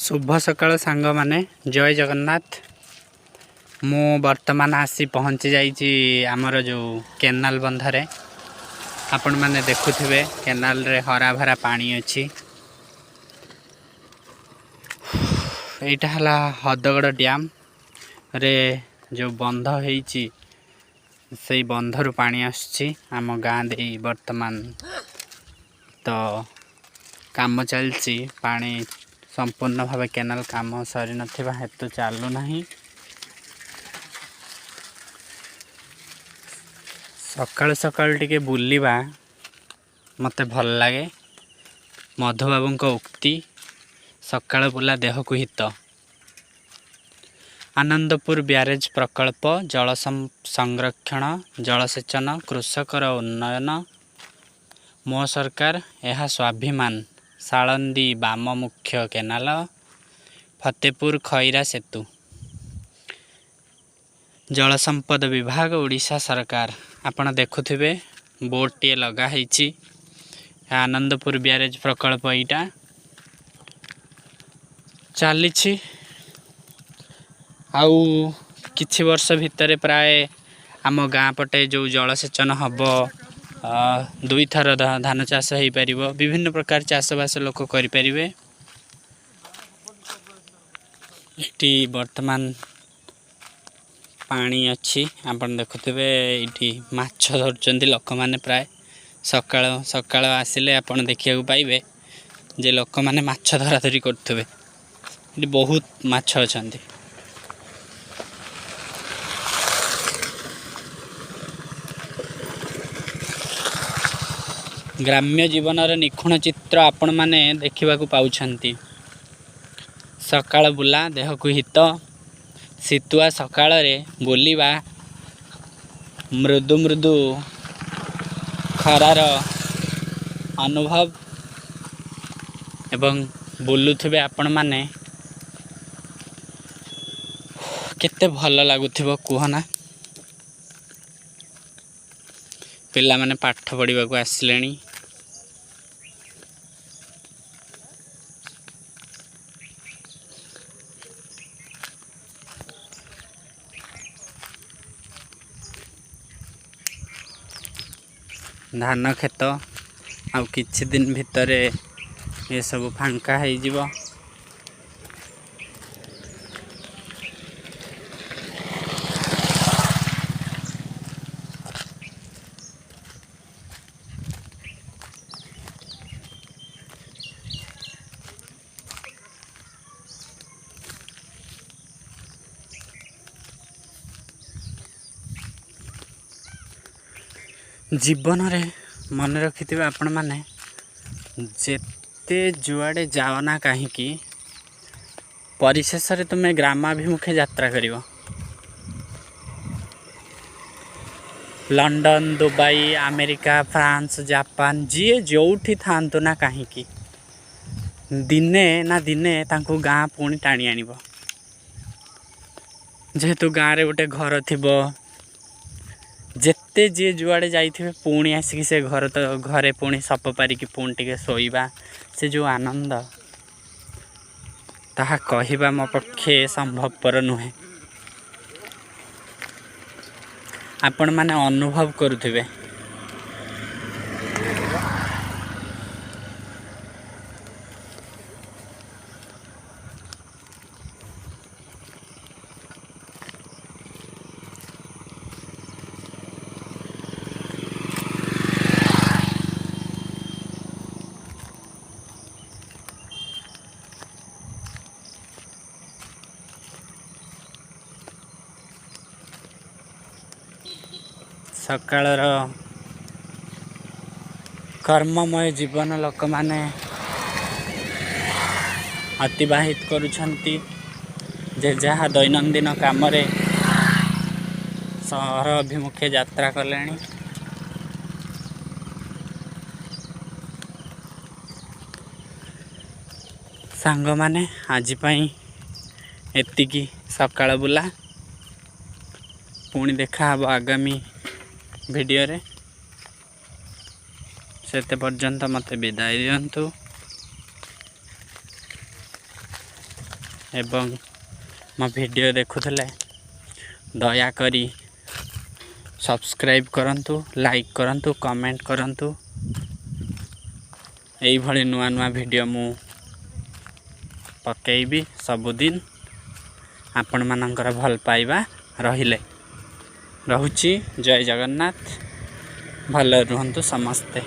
शुभ सकाळ सांग माने जय जगन्नाथ। मु वर्तमान आसी पहुँची जाइए आमर जो केनाल बंधरे आपण माने देखुथिबे केनाल रे हरा भरा पानी अछि। एटा हला हदगड़ डैम रे जो बंध हेछि से बंधरु पानी आछि आम गाँ दे वर्तमान तो काम चलछि। पानी संपूर्ण भाव केनाल काम सरी नथिबा हेतु चालू नाही। सकाळ सकाळ टिके बुलिबा मते भल लागे। मधु बाबूंको उक्ति सकाळ बुला देह को हित। आनंदपुर ब्यारेज प्रकल्प जल संरक्षण जलसेचन कृषकर उन्नयन मो सरकार यह स्वाभिमान। सालंदी बाम मुख्य केनाल फतेपुर खैरा सेतु जल संपद विभाग ओडिशा सरकार। आपण देखुथिबे बोट टे लगा हेछि। आनंदपुर ब्यारेज प्रकल्प इटा चलीछि आउ किछि वर्ष भितर प्राय आम गाँ पटे जो जलसेचन हब दुई थर धान चाष हो पारिबो। विभिन्न प्रकार चाषबास लोक करि परिबे। एटी वर्तमान पानी अच्छी आपण देखुथिबे एटी माछ धरचंदी लोक माने प्राय सकाळ सकाळ आसिले आपण देखिया पाइबे जे लोक माने माछ धरा धरी करथबे। एटी बहुत माछ अछंती। ग्राम्य जीवनर निखुण चित्र आपण माने देखिबा को पाउछंती। सकाळ बुला देह को हित। शीतुआ सकाळ रे बुलिबा मृदु मृदु खरार अनुभव एवं बुलुथिबे आपण माने केते भल लागुथिबो कुहना। पिला माने पाठ पढ़िबा को आसिलेनी। धान खेत आउ किछि दिन भितरे ये सब फांका है जीवो। जीवन रे मन रखिथिबे आपण माने जेते जुआडे जाओ ना कहीं परिशेष रे तुमे ग्रामाभिमुखे यात्रा करिवो। London Dubai America France Japan जी जोठी थांतु ना कहीं दिने ना दिने तांको गाँ पुणी टाणी आनिबो। जेहेतु गाँ रे गोटे घर थिबो जेते जी जुआडे जाइथिबे पुणी आसिक से घर तो घरे पुणी सप पारिकी पुणी टिके सोइबा से जो आनंद ताहा कहिबा मो पक्षे संभवपर नुहे। आपण माने अनुभव करुथिबे। सकाळर कर्ममय जीवन लोक माने अतिबाहित करुछंती। जे जहा दैनंदिन काम रे सहर अभिमुखे यात्रा कलेनी। सांग माने आजि पई एतिकी सकाळ बुला। पुणी देखा हबो आगामी वीडियो रे। सेते पर्यंत मते विदाय दियंतु। एवं मो वीडियो देखुले दयाकरी सब्सक्राइब करंतु, लाइक करंतु, कमेंट करंतु। यही भली नुआ नुआ वीडियो मु पकेइबी सबुदिन। आपण मानकर भल पाइबा रहिले रहुची। जय जगन्नाथ। भल रुहंतु समस्ते।